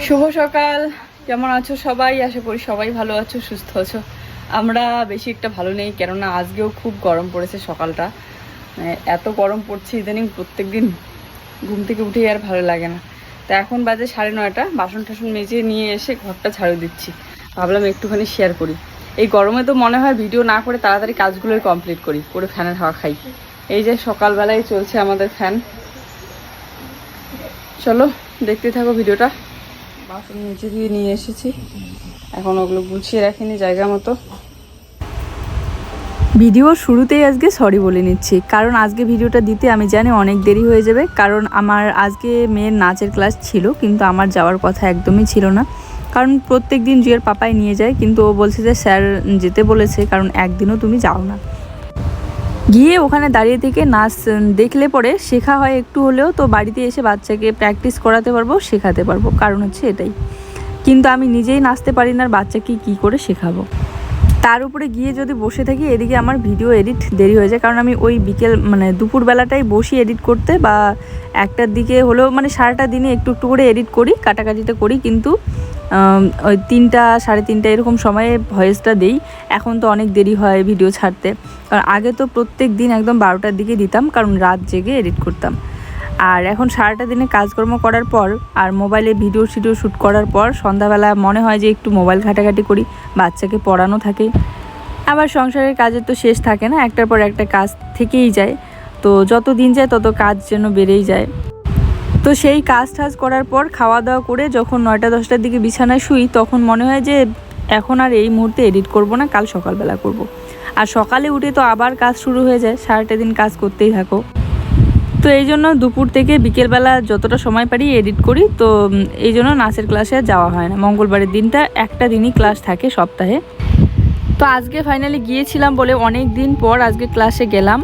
শুভ সকাল, কেমন আছো সবাই? আশা করি সবাই ভালো আছো, সুস্থ আছো। আমরা বেশি একটা ভালো নেই, কেননা আজকেও খুব গরম পড়েছে সকালটা। এত গরম পড়ছে ইদানিং, প্রত্যেকদিন ঘুম থেকে উঠেই আর ভালো লাগে না। তা এখন বাজে 9:30, বাসন টাসন মেজে নিয়ে এসে ঘরটা ঝাড়ু দিচ্ছি। ভাবলাম একটুখানি শেয়ার করি। এই গরমে তো মনে হয় ভিডিও না করে তাড়াতাড়ি কাজগুলোই কমপ্লিট করি, করে ফ্যানের হাওয়া খাই। এই যে সকালবেলায় চলছে আমাদের ফ্যান। চলো দেখতে থাকো ভিডিওটা। বাসন নিচে দিয়ে নিয়ে এসেছি, এখন ওগুলো গুছিয়ে রাখিনি জায়গা মতো। ভিডিওর শুরুতেই আজকে সরি বলে নিচ্ছি, কারণ আজকে ভিডিওটা দিতে আমি জানি অনেক দেরি হয়ে যাবে, কারণ আমার আজকে মেয়ের নাচের ক্লাস ছিল, কিন্তু আমার যাওয়ার কথা একদমই ছিল না। কারণ প্রত্যেক দিন জুয়ের পাপাই নিয়ে যায়, কিন্তু ও বলছে যে স্যার যেতে বলেছে, কারণ একদিনও তুমি যাও না। গিয়ে ওখানে দাঁড়িয়ে থেকে নাচ দেখলে পরে শেখা হয় একটু হলেও, তো বাড়িতে এসে বাচ্চাকে প্র্যাকটিস করাতে পারবো, শেখাতে পারবো, কারণ হচ্ছে এটাই। কিন্তু আমি নিজেই নাচতে পারি না, আর বাচ্চাকে কী করে শেখাবো? তার উপরে গিয়ে যদি বসে থাকি, এদিকে আমার ভিডিও এডিট দেরি হয়ে যায়, কারণ আমি ওই বিকেল দুপুরবেলাটাই বসি এডিট করতে, বা একটার দিকে হলেও সারাটা দিনে একটু একটু করে এডিট করি, কাটাকাটিটা করি, কিন্তু ওই 3টা 3:30 এরকম সময়ে ভয়েসটা দেই। এখন তো অনেক দেরি হয় ভিডিও ছাড়তে, কারণ আগে তো প্রত্যেক দিন একদম 12টার দিকে দিতাম, কারণ রাত জেগে এডিট করতাম। আর এখন সারাটা দিনে কাজকর্ম করার পর আর মোবাইলে ভিডিও শ্যুট করার পর সন্ধ্যাবেলা মনে হয় যে একটু মোবাইল ঘাটাঘাটি করি, বাচ্চাকে পড়ানো থাকে। আবার সংসারের কাজের তো শেষ থাকে না, একটার পর একটা কাজ থেকেই যায়। তো যত দিন যায় তত কাজ যেন বেড়েই যায়। তো সেই কাজ টাজ করার পর খাওয়া দাওয়া করে যখন 9টা-10টার দিকে বিছানায় শুই, তখন মনে হয় যে এখন আর এই মুহূর্তে এডিট করব না, কাল সকালবেলা করব। আর সকালে উঠে তো আবার কাজ শুরু হয়ে যায়, সারাটা দিন কাজ করতেই থাকো। তো এই জন্য দুপুর থেকে বিকেলবেলা যতটা সময় পারি এডিট করি। তো এই জন্য নাচের ক্লাসে যাওয়া হয় না। মঙ্গলবারের দিনটা একটা দিনই ক্লাস থাকে সপ্তাহে। তো আজকে ফাইনালি গিয়েছিলাম বলে অনেক দিন পর আজকে ক্লাসে গেলাম।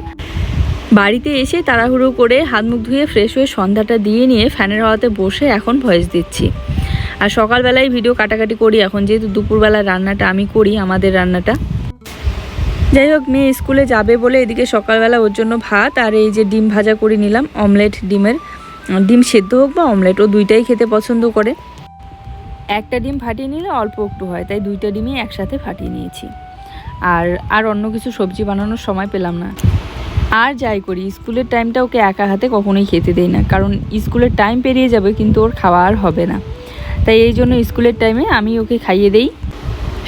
বাড়িতে এসে তাড়াহুড়ো করে হাত মুখ ধুয়ে ফ্রেশ হয়ে সন্ধ্যাটা দিয়ে নিয়ে ফ্যানের হাওয়াতে বসে এখন ভয়েস দিচ্ছি। আর সকালবেলায় ভিডিও কাটাকাটি করি, এখন যেহেতু দুপুরবেলা রান্নাটা আমি করি, আমাদের রান্নাটা। যাই হোক, মেয়ে স্কুলে যাবে বলে এদিকে সকালবেলা ওর জন্য ভাত আর এই যে ডিম ভাজা করে নিলাম, অমলেট ডিমের। ডিম সেদ্ধ হোক বা অমলেট, ও দুইটাই খেতে পছন্দ করে। একটা ডিম ফাটিয়ে নিলে অল্প একটু হয়, তাই 2টা ডিমই একসাথে ফাটিয়ে নিয়েছি। আর অন্য কিছু সবজি বানানোর সময় পেলাম না। আর যাই করি, স্কুলের টাইমটা ওকে একা হাতে কখনোই খেতে দেই না, কারণ স্কুলের টাইম পেরিয়ে যাবে কিন্তু ওর খাওয়া আর হবে না। তাই এই জন্য স্কুলের টাইমে আমি ওকে খাইয়ে দেই।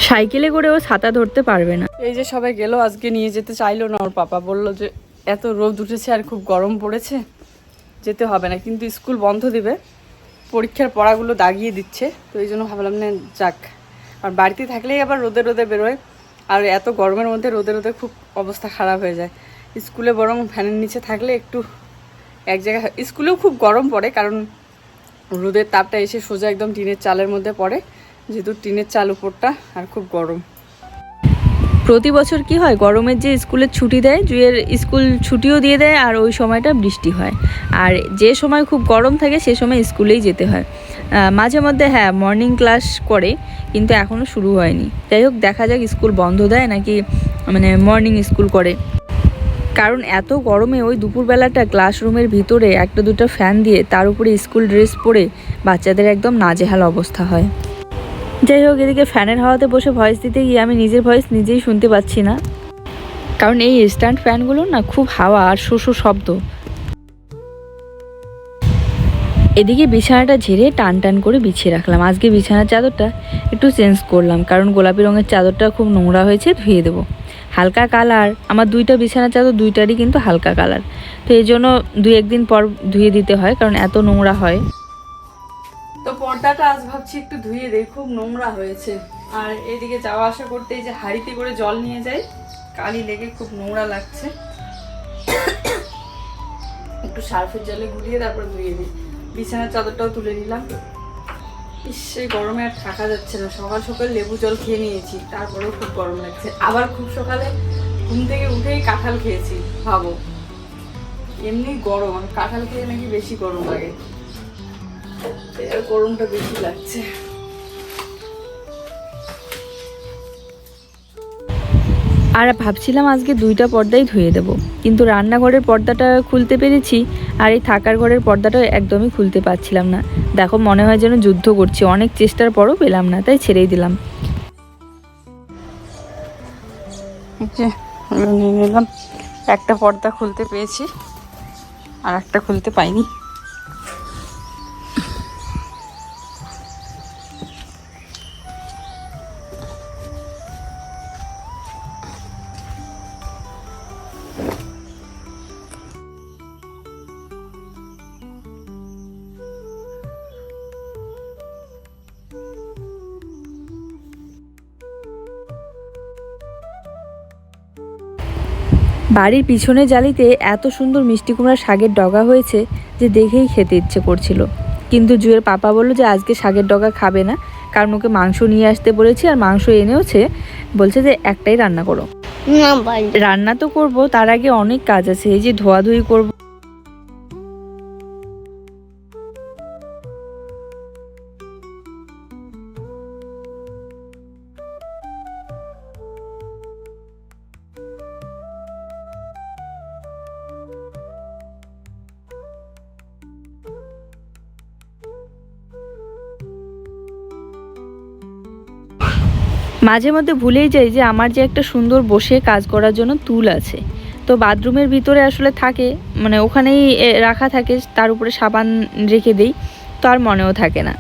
সাইকেলে করে ও ছাতা ধরতে পারবে না। এই যে সবাই গেল, আজকে নিয়ে যেতে চাইলো না ওর পাপা, বলল যে এত রোদ উঠেছে আর খুব গরম পড়েছে, যেতে হবে না, কিন্তু স্কুল বন্ধ দিবে, পরীক্ষার পড়াগুলো দাগিয়ে দিচ্ছে। তো এই জন্য ভাবলাম না যাক, আর বাড়িতে থাকলেই আবার রোদে রোদে বেরোয়, আর এত গরমের মধ্যে রোদে রোদে খুব অবস্থা খারাপ হয়ে যায়। স্কুলে বরং ফ্যানের নিচে থাকলে একটু এক জায়গায়, স্কুলেও খুব গরম পড়ে, কারণ রোদের তাপটা এসে সোজা একদম টিনের চালের মধ্যে পড়ে, যেহেতু টিনের চাল উপরটা, আর খুব গরম। প্রতি বছর কি হয়, গরমের যে স্কুলের ছুটি দেয়, জুয়ের স্কুল ছুটিও দিয়ে দেয়, আর ওই সময়টা বৃষ্টি হয়। আর যে সময় খুব গরম থাকে সে সময় স্কুলেই যেতে হয়। মাঝে মধ্যে হ্যাঁ মর্নিং ক্লাস করে, কিন্তু এখনও শুরু হয়নি। যাই হোক, দেখা যাক স্কুল বন্ধ দেয় নাকি মর্নিং স্কুল করে। কারণ এত গরমে ওই দুপুরবেলাটা ক্লাসরুমের ভিতরে 1-2টা ফ্যান দিয়ে তার উপরে স্কুল ড্রেস পরে বাচ্চাদের একদম নাজেহাল অবস্থা হয়। যাই হোক, এদিকে ফ্যানের হাওয়াতে বসে ভয়েস দিতে গিয়ে আমি নিজের ভয়েস নিজেই শুনতে পাচ্ছি না, কারণ এই স্ট্যান্ড ফ্যানগুলো না খুব হাওয়া আর শোষো শব্দ। এদিকে বিছানাটা ঝেড়ে টান টান করে বিছিয়ে রাখলাম। আজকে বিছানার চাদরটা একটু চেঞ্জ করলাম, কারণ গোলাপি রঙের চাদরটা খুব নোংরা হয়েছে, ধুয়ে দেবো। হালকা কালার, আমার 2টা বিছানার চাদর 2টারই কিন্তু হালকা কালার, তো এই জন্য 2-1 দিন পর ধুয়ে দিতে হয়, কারণ এত নোংরা হয়। তো পর্দাটা আজ ভাবছি একটু ধুয়ে দেই, খুব নোংরা হয়েছে। আর এদিকে যাওয়া আসা করতে এই যে হাঁড়িতে করে জল নিয়ে যাই, কালি লেগে খুব নোংরা লাগছে, একটু সার্ফের জলে গুলিয়ে তারপর ধুয়ে দিই। বিছানার চাদরটাও তুলে নিলাম। সেই গরমে আর থাকা যাচ্ছে না, সকাল সকাল লেবু জল খেয়ে নিয়েছি, তারপরেও খুব গরম লাগছে। আবার খুব সকালে ঘুম থেকে উঠেই কাঁঠাল খেয়েছি, ভাবো এমনি গরম, কাঁঠাল খেয়ে নাকি বেশি গরম লাগে, গরমটা বেশি লাগছে। আর ভাবছিলাম আজকে 2টা পর্দাই ধুয়ে দেব, কিন্তু রান্নাঘরের পর্দাটা খুলতে পেরেছি আর এই থাকার ঘরের পর্দাটা একদমই খুলতে পারছিলাম না। দেখো মনে হয় যেন যুদ্ধ করছি, অনেক চেষ্টার পরও পেলাম না, তাই ছেড়েই দিলাম। নিয়ে নিলাম, একটা পর্দা খুলতে পেয়েছি আর একটা খুলতে পাইনি। বাড়ির পিছনে জালিতে এত সুন্দর মিষ্টি কুমড়া শাকের ডগা হয়েছে যে দেখেই খেতে ইচ্ছে করছিল, কিন্তু জুয়ের পাপা বলল যে আজকে শাকের ডগা খাবে না, কারণ ওকে মাংস নিয়ে আসতে বলেছি আর মাংস এনেওছে, বলছে যে একটাই রান্না করো। রান্না তো করব, তার আগে অনেক কাজ আছে, এই যে ধোয়াধুয়ি করব। মাঝে মধ্যে ভুলেই যাই যে আমার যে একটা সুন্দর বসে কাজ করার জন্য টুল আছে, তো বাথরুমের ভিতরে আসলে থাকে, মানে ওখানেই রাখা থাকে, তার উপরে সাবান রেখে দেই, তো আর মনেও থাকে না।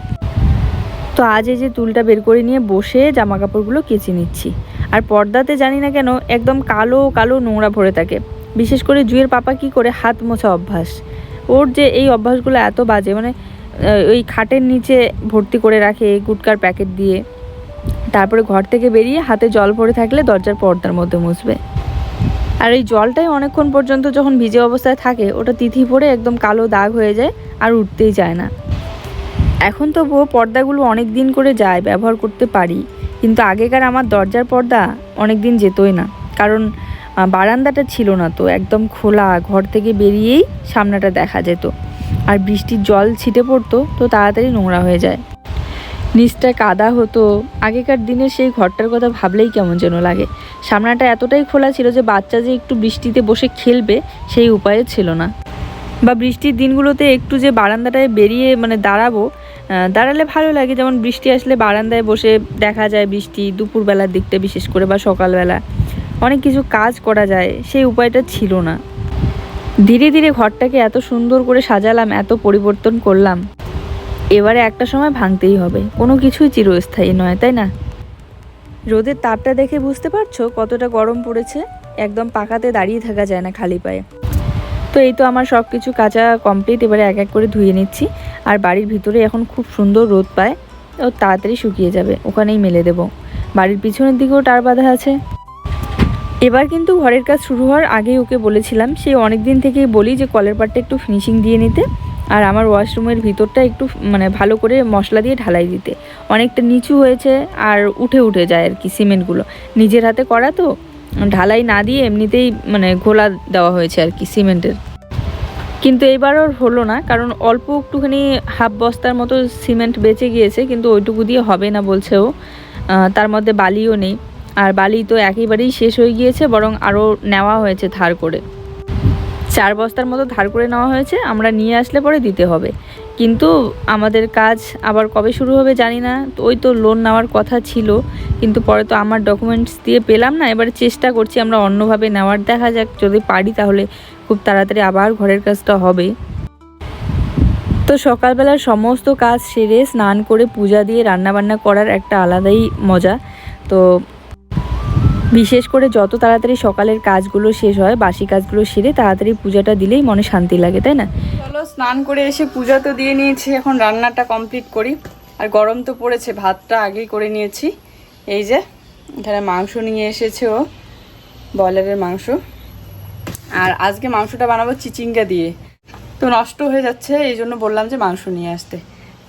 তো আজ এই যে টুলটা বের করে নিয়ে বসে জামা কাপড়গুলো কেচে নিচ্ছি। আর পর্দাতে জানি না কেন একদম কালো কালো নোংরা ভরে থাকে, বিশেষ করে জুয়ের পাপা কি করে হাত মোছা অভ্যাস, ওর যে এই অভ্যাসগুলো এত বাজে, মানে ওই খাটের নিচে ভর্তি করে রাখে গুটকার প্যাকেট দিয়ে, তারপরে ঘর থেকে বেরিয়ে হাতে জল পড়ে থাকলে দরজার পর্দার মধ্যে মুছবে। আর এই জলটাই অনেকক্ষণ পর্যন্ত যখন ভিজে অবস্থায় থাকে ওটা তিথি পড়ে একদম কালো দাগ হয়ে যায় আর উঠতেই যায় না। এখন তবুও পর্দাগুলো অনেক দিন করে যায়, ব্যবহার করতে পারি, কিন্তু আগেকার আমার দরজার পর্দা অনেক দিন যেতই না, কারণ বারান্দাটা ছিল না, তো একদম খোলা, ঘর থেকে বেরিয়েই সামনেটা দেখা যেত, আর বৃষ্টির জল ছিটে পড়তো তো তাড়াতাড়ি নোংরা হয়ে যায়, নিচটা কাদা হতো। আগেকার দিনে সেই ঘরটার কথা ভাবলেই কেমন যেন লাগে। সামনাটা এতটাই খোলা ছিল যে বাচ্চা যে একটু বৃষ্টিতে বসে খেলবে সেই উপায়ও ছিল না, বা বৃষ্টির দিনগুলোতে একটু যে বারান্দাটায় বেরিয়ে মানে দাঁড়ালে ভালো লাগে, যেমন বৃষ্টি আসলে বারান্দায় বসে দেখা যায় বৃষ্টি, দুপুরবেলার দিকটা বিশেষ করে বা সকালবেলা অনেক কিছু কাজ করা যায়, সেই উপায়টা ছিল না। ধীরে ধীরে ঘরটাকে এত সুন্দর করে সাজালাম, এত পরিবর্তন করলাম, এবারে একটা সময় ভাঙতেই হবে, কোনো কিছুই চিরস্থায়ী নয়, তাই না? রোদের তাপটা দেখে বুঝতে পারছো কতটা গরম পড়েছে, একদম পাকাতে দাঁড়িয়ে থাকা যায় না খালি পায়ে। তো এই তো আমার সব কিছু কাঁচা কমপ্লিট, এবারে এক এক করে ধুয়ে নিচ্ছি। আর বাড়ির ভিতরে এখন খুব সুন্দর রোদ পায়, ও তাড়াতাড়ি শুকিয়ে যাবে, ওখানেই মেলে দেব। বাড়ির পিছনের দিকেও টার বাঁধা আছে। এবার কিন্তু ঘরের কাজ শুরু হওয়ার আগেই ওকে বলেছিলাম, সেই অনেক দিন থেকেই বলি যে কলের পাড়টা একটু ফিনিশিং দিয়ে নিতে, আর আমার ওয়াশরুমের ভিতরটা একটু মানে ভালো করে মশলা দিয়ে ঢালাই দিতে। অনেকটা নিচু হয়েছে আর উঠে উঠে যায় আর কি, সিমেন্টগুলো নিজের হাতে করা তো, ঢালাই না দিয়ে এমনিতেই মানে ঘোলা দেওয়া হয়েছে আর কি সিমেন্টের। কিন্তু এইবার ওর হলো না, কারণ অল্প একটুখানি হাফ বস্তার মতো সিমেন্ট বেঁচে গিয়েছে, কিন্তু ওইটুকু দিয়ে হবে না বলছে ও, তার মধ্যে বালিও নেই, আর বালি তো একেবারেই শেষ হয়ে গিয়েছে, বরং আরও নেওয়া হয়েছে ধার করে, 4 বস্তার মতো ধার করে নেওয়া হয়েছে, আমরা নিয়ে আসলে পরে দিতে হবে। কিন্তু আমাদের কাজ আবার কবে শুরু হবে জানি না, তো ওই তো লোন নেওয়ার কথা ছিল, কিন্তু পরে তো আমার ডকুমেন্টস দিয়ে পেলাম না, এবারে চেষ্টা করছি আমরা অন্যভাবে নেওয়ার, দেখা যাক, যদি পারি তাহলে খুব তাড়াতাড়ি আবার ঘরের কাজটা হবে। তো সকালবেলার সমস্ত কাজ সেরে স্নান করে পূজা দিয়ে রান্নাবান্না করার একটা আলাদাই মজা। তো বিশেষ করে যত তাড়াতাড়ি সকালের কাজগুলো শেষ হয়, বাসি কাজগুলো সেরে তাড়াতাড়ি পূজাটা দিলেই মনে শান্তি লাগে, তাই না? চলো স্নান করে এসে পূজা তো দিয়ে নিয়েছি, এখন রান্নাটা কমপ্লিট করি। আর গরম তো পড়েছে, ভাতটা আগেই করে নিয়েছি। এই যে এখানে মাংস নিয়ে এসেছে ও, ব্রয়লারের মাংস, আর আজকে মাংসটা বানাবো চিচিঙ্গা দিয়ে, তো নষ্ট হয়ে যাচ্ছে, এই জন্য বললাম যে মাংস নিয়ে আসতে।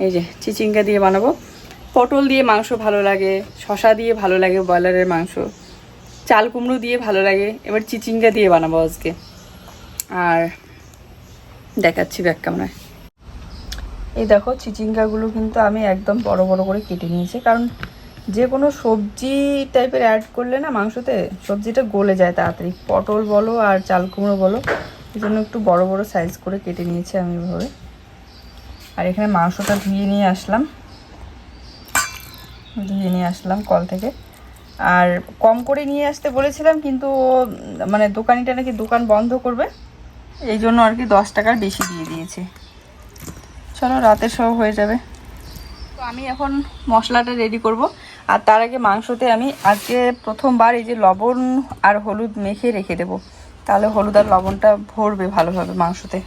এই যে চিচিঙ্গা দিয়ে বানাবো, পটল দিয়ে মাংস ভালো লাগে, শশা দিয়ে ভালো লাগে ব্রয়লারের মাংস, চাল কুমড়ো দিয়ে ভালো লাগে, এবার চিচিঙ্গা দিয়ে বানাবো আজকে। আর দেখাচ্ছি ব্যাক ক্যামেরায়। এই দেখো চিচিঙ্গাগুলো কিন্তু আমি একদম বড় বড় করে কেটে নিয়েছি, কারণ যে কোনো সবজি টাইপের অ্যাড করলে না মাংসতে সবজিটা গলে যায় তাড়াতাড়ি, পটল বলো আর চাল কুমড়ো বলো, এই জন্য একটু বড় বড় সাইজ করে কেটে নিয়েছি আমি এভাবে। আর এখানে মাংসটা ধুয়ে নিয়ে আসলাম কল থেকে। আর কম করে নিয়ে আসতে বলেছিলাম, কিন্তু মানে দোকানিটা নাকি দোকান বন্ধ করবে, এই জন্য আর কি 10 টাকার বেশি দিয়ে দিয়েছে। চলো রাতে সব হয়ে যাবে। তো আমি এখন মশলাটা রেডি করব। আর তার আগে মাংসতে আমি আজকে প্রথমবার এই যে লবণ আর হলুদ মেখে রেখে দেবো, তাহলে হলুদ আর লবণটা ভরবে ভালোভাবে মাংসতে।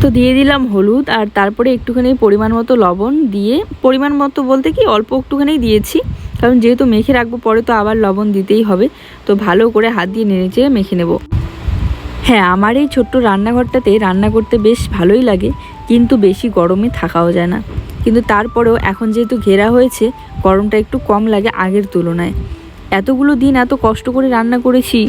তো দিয়ে দিলাম হলুদ, আর তারপরে একটুখানি পরিমাণ মতো লবণ দিয়ে, পরিমাণ মতো বলতে কি অল্প একটুখানি দিয়েছি, কারণ যেহেতু মেখে রাখবো পরে তো আবার লবণ দিতেই হবে। তো ভালো করে হাত দিয়ে নেড়েচেড়ে মেখে নেব। হ্যাঁ, আমার এই ছোট্ট রান্নাঘরটাতে রান্না করতে বেশ ভালোই লাগে, কিন্তু বেশি গরমে থাকাও যায় না। কিন্তু তারপরেও এখন যেহেতু ঘেরা হয়েছে, গরমটা একটু কম লাগে আগের তুলনায়। এতগুলো দিন এত কষ্ট করে রান্না করেছি,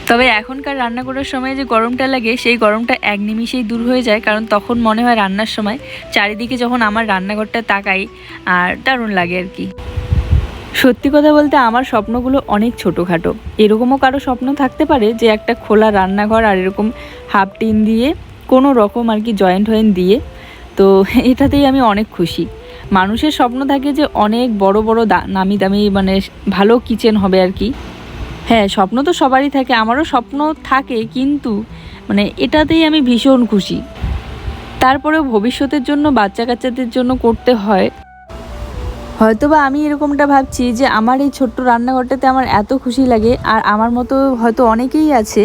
তবে এখনকার রান্না করার সময় যে গরমটা লাগে সেই গরমটা এক নিমিষেই দূর হয়ে যায়। কারণ তখন মনে হয় রান্নার সময় চারিদিকে যখন আমার রান্নাঘরটা তাকাই, আর দারুণ লাগে আর কি। সত্যি কথা বলতে আমার স্বপ্নগুলো অনেক ছোটোখাটো। এরকমও কারো স্বপ্ন থাকতে পারে যে একটা খোলা রান্নাঘর আর এরকম হাফ টিন দিয়ে কোনো রকম আর কি জয়েন্ট দিয়ে, তো এটাতেই আমি অনেক খুশি। মানুষের স্বপ্ন থাকে যে অনেক বড় বড় নামি দামি মানে ভালো কিচেন হবে আর কি। হ্যাঁ, স্বপ্ন তো সবারই থাকে, আমারও স্বপ্ন থাকে, কিন্তু মানে এটাতেই আমি ভীষণ খুশি। তারপরেও ভবিষ্যতের জন্য বাচ্চা কাচ্চাদের জন্য করতে হয়। হয়তোবা আমি এরকমটা ভাবছি যে আমার এই ছোট্ট রান্নাঘরটাতে আমার এত খুশি লাগে, আর আমার মতো হয়তো অনেকেই আছে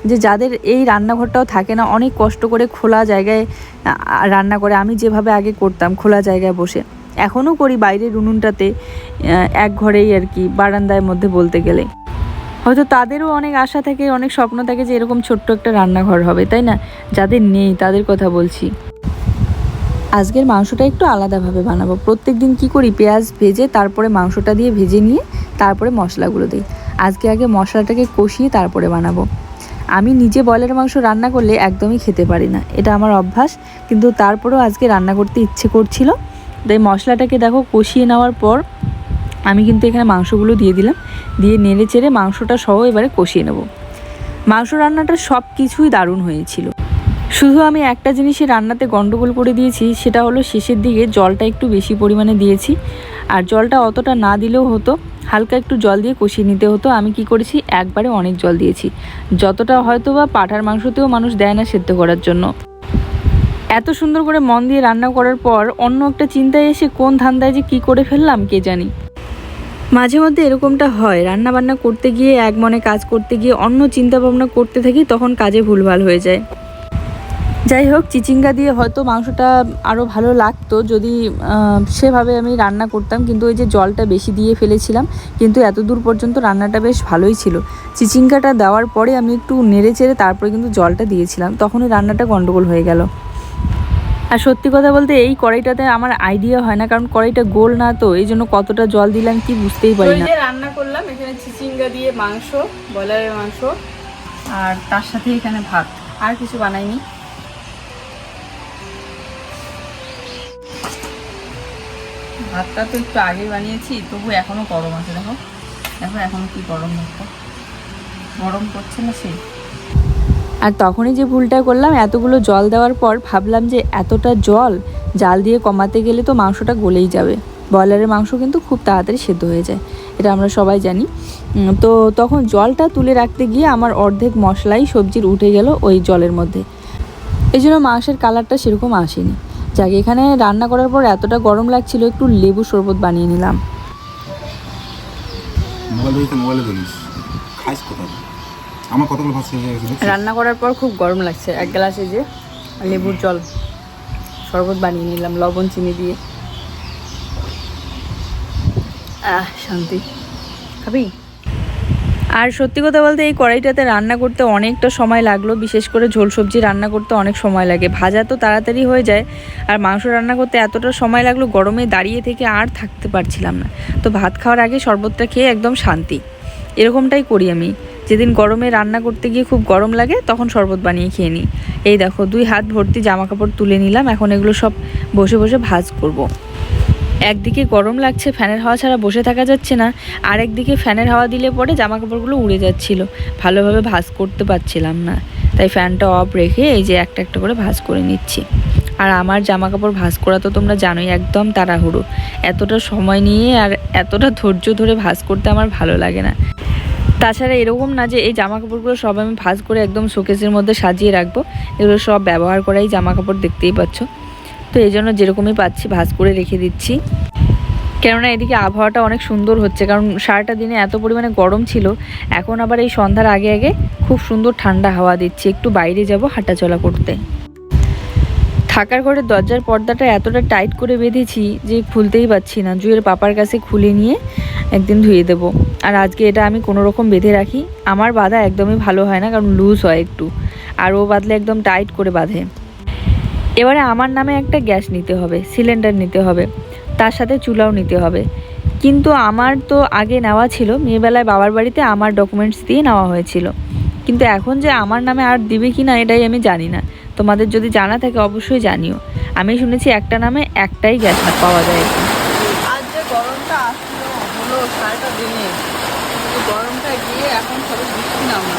যে যাদের এই রান্নাঘরটাও থাকে না, অনেক কষ্ট করে খোলা জায়গায় রান্না করে। আমি যেভাবে আগে করতাম খোলা জায়গায় বসে, এখনও করি বাইরের উনুনটাতে, এক ঘরেই আর কি, বারান্দার মধ্যে বলতে গেলে। হয়তো তাদেরও অনেক আশা থাকে, অনেক স্বপ্ন থাকে যে এরকম ছোট্ট একটা রান্নাঘর হবে, তাই না? যাদের নেই তাদের কথা বলছি। আজকের মাংসটা একটু আলাদাভাবে বানাবো। প্রত্যেক দিন কী করি, পেঁয়াজ ভেজে তারপরে মাংসটা দিয়ে ভেজে নিয়ে তারপরে মশলাগুলো দিই। আজকে আগে মশলাটাকে কষিয়ে তারপরে বানাবো। আমি নিজে ব্রয়লার মাংস রান্না করলে একদমই খেতে পারি না, এটা আমার অভ্যাস। কিন্তু তারপরেও আজকে রান্না করতে ইচ্ছে করছিল, তাই মশলাটাকে দেখো কষিয়ে নেওয়ার পর আমি কিন্তু এখানে মাংসগুলো দিয়ে দিলাম, দিয়ে নেড়ে চেড়ে মাংসটা সহ এবারে কষিয়ে নেব। মাংস রান্নাটা সব কিছুই দারুণ হয়েছিল। শুধু আমি একটা জিনিসই রান্নাতে গন্ডগোল করে দিয়েছি, সেটা হলো শেষের দিকে জলটা একটু বেশি পরিমাণে দিয়েছি। আর জলটা অতটা না দিলেও হতো, হালকা একটু জল দিয়ে কষিয়ে নিতে হতো। আমি কি করেছি, একবারে অনেক জল দিয়েছি, যতটা হয়তো বা পাঁঠার মাংসতেও মানুষ দেয় না সেদ্ধ করার জন্য। এত সুন্দর করে মন দিয়ে রান্না করার পর অন্য একটা চিন্তায় এসে কোন ধান্দায় যে কী করে ফেললাম কে জানি। মাঝে মধ্যে এরকমটা হয়, রান্না বান্না করতে গিয়ে এক মনে কাজ করতে গিয়ে অন্য চিন্তা ভাবনা করতে থাকি, তখন কাজে ভুলভাল হয়ে যায়। যাই হোক, চিচিঙ্গা দিয়ে হয়তো মাংসটা আরও ভালো লাগতো যদি সেভাবে আমি রান্না করতাম, কিন্তু ওই যে জলটা বেশি দিয়ে ফেলেছিলাম। কিন্তু এত দূর পর্যন্ত রান্নাটা বেশ ভালোই ছিল। চিচিঙ্গাটা দেওয়ার পরে আমি একটু নেড়ে চেড়ে তারপরে কিন্তু জলটা দিয়েছিলাম, তখনই রান্নাটা গন্ডগোল হয়ে গেল। আর সত্যি কথা বলতে এই কড়াইটাতে আমার আইডিয়া হয় না, কারণ কড়াইটা গোল না, তো এই জন্য কতটা জল দিলাম কি বুঝতেই পারি না। রান্না করলাম এখানে চিচিঙ্গা দিয়ে মাংস, ব্রয়লারের মাংস, আর তার সাথে এখানে ভাত, আর কিছু বানাইনি। ভাতটা তো একটু আগে বানিয়েছি, তবু এখনো গরম আছে। দেখো দেখো এখনো কি গরম, গরম করছে না সেই। আর তখনই যে ভুলটা করলাম, এতগুলো জল দেওয়ার পর ভাবলাম যে এতটা জল জাল দিয়ে কমাতে গেলে তো মাংসটা গলেই যাবে। ব্রয়লারের মাংস কিন্তু খুব তাড়াতাড়ি সেদ্ধ হয়ে যায়, এটা আমরা সবাই জানি। তো তখন জলটা তুলে রাখতে গিয়ে আমার অর্ধেক মশলাই সবজির উঠে গেল ওই জলের মধ্যে, এই জন্য মাংসের কালারটা সেরকম আসেনি। যাক, এখানে রান্না করার পর এতটা গরম লাগছিল, একটু লেবু শরবত বানিয়ে নিলাম। রান্না করার পর খুব গরম লাগছে, এক গ্লাসে যে লেবুর জল শরবত বানিয়ে নিলাম লবণ চিনি দিয়ে। শান্তি। খাবি? আর সত্যি কথা বলতে এই কড়াইটাতে রান্না করতে অনেকটা সময় লাগলো, বিশেষ করে ঝোল সবজি রান্না করতে অনেক সময় লাগে। ভাজা তো তাড়াতাড়ি হয়ে যায়, আর মাংস রান্না করতে এতটা সময় লাগলো, গরমে দাঁড়িয়ে থেকে আর থাকতে পারছিলাম না। তো ভাত খাওয়ার আগে শরবতটা খেয়ে একদম শান্তি। এরকমটাই করি আমি, যেদিন গরমে রান্না করতে গিয়ে খুব গরম লাগে তখন শরবত বানিয়ে খেয়ে নিই। এই দেখো 2 হাত ভর্তি জামা কাপড় তুলে নিলাম, এখন এগুলো সব বসে বসে ভাঁজ করব। একদিকে গরম লাগছে, ফ্যানের হাওয়া ছাড়া বসে থাকা যাচ্ছে না, আর একদিকে ফ্যানের হাওয়া দিলে পরে জামা কাপড়গুলো উড়ে যাচ্ছিল, ভালোভাবে ভাঁজ করতে পারছিলাম না। তাই ফ্যানটা অফ রেখে এই যে একটা একটা করে ভাঁজ করে নিচ্ছি। আর আমার জামা কাপড় ভাঁজ করা তো তোমরা জানোই, একদম তাড়াহুড়ো। এতটা সময় নিয়ে আর এতটা ধৈর্য ধরে ভাঁজ করতে আমার ভালো লাগে না। তাছাড়া এরকম না যে এই জামা কাপড়গুলো সব আমি ভাঁজ করে একদম শোকেসের মধ্যে সাজিয়ে রাখবো, এগুলো সব ব্যবহার করাই জামা কাপড়, দেখতেই পাচ্ছ। তো এই জন্য যেরকমই পাচ্ছি ভাঁজ করে রেখে দিচ্ছি। কেননা এদিকে আবহাওয়াটা অনেক সুন্দর হচ্ছে, কারণ সারাটা দিনে এত পরিমাণে গরম ছিল, এখন আবার এই সন্ধ্যার আগে আগে খুব সুন্দর ঠান্ডা হাওয়া দিচ্ছে। একটু বাইরে যাব হাঁটাচলা করতে। থাকার ঘরের দরজার পর্দাটা এতটা টাইট করে বেঁধেছি যে খুলতেই পারছি না। জুয়ের পাপার কাছে খুলে নিয়ে একদিন ধুয়ে দেব। আর আজকে এটা আমি কোনো রকম বেঁধে রাখি। আমার বাঁধা একদমই ভালো হয় না, কারণ লুজ হয় একটু, আর ও বাঁধলে একদম টাইট করে বাঁধে। এবারে আমার নামে একটা গ্যাস নিতে হবে, সিলিন্ডার নিতে হবে, তার সাথে চুলাও নিতে হবে। কিন্তু আমার তো আগে নেওয়া ছিল, মেয়েবেলায় বাবার বাড়িতে আমার ডকুমেন্টস দিয়ে নেওয়া হয়েছিল। কিন্তু এখন যে আমার নামে আর দিবে কি না এটাই আমি জানি না। তোমাদের যদি জানা থাকে অবশ্যই জানিও। আমি শুনেছি একটা নামে একটাই গ্যাস না পাওয়া যায় এখন। আজ যে গরমটা আসলো হলো সারাটা দিনে, গরমটা গিয়ে এখন সবে বৃষ্টি নামা।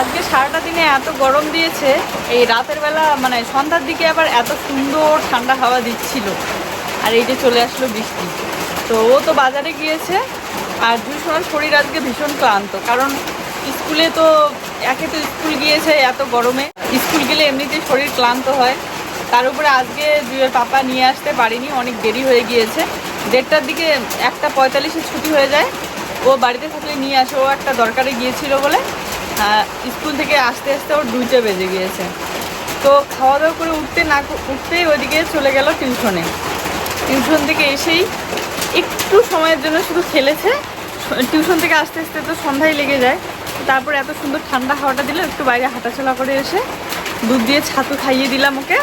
আজকে সারাটা দিনে এত গরম দিয়েছে, এই রাতের বেলা মানে সন্ধ্যার দিকে আবার এত সুন্দর ঠান্ডা হাওয়া দিচ্ছিল। আর এই যে চলে আসলো বৃষ্টি। তো ও তো বাজারে গিয়েছে, আর দুশোনার শরীর আজকে ভীষণ ক্লান্ত, কারণ স্কুলে তো একে তো স্কুল গিয়েছে এত গরমে, স্কুল গেলে এমনিতেই শরীর ক্লান্ত হয়। তার উপরে আজকে জুয়ের পাপা নিয়ে আসতে পারিনি, অনেক দেরি হয়ে গিয়েছে। 1:30টার দিকে 1:45-এ ছুটি হয়ে যায়। ও বাড়িতে থাকলে নিয়ে আসে, ও একটা দরকারে গিয়েছিল বলে স্কুল থেকে আসতে আসতে ওর 2টা বেজে গিয়েছে। তো খাওয়া দাওয়া করে উঠতেই ওইদিকে চলে গেল টিউশনে। টিউশন থেকে এসেই একটু সময়ের জন্য শুধু খেলেছে। টিউশন থেকে আসতে আসতে তো সন্ধ্যায় লেগে যায়। তারপর এত সুন্দর ঠান্ডা হাওয়াটা দিল, একটু বাইরে হাঁটাচলা করে এসে দুধ দিয়ে ছাতু খাইয়ে দিলাম ওকে।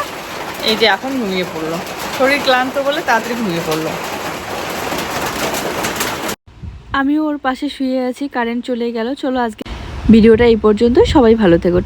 এই যে এখন ঘুমিয়ে পড়লো, শরীর ক্লান্ত বলে তাড়াতাড়ি ঘুমিয়ে পড়লো। আমিও ওর পাশে শুয়ে আছি, কারেন্ট চলে গেল। চলো আজকে ভিডিওটা এই পর্যন্ত, সবাই ভালো থেকো।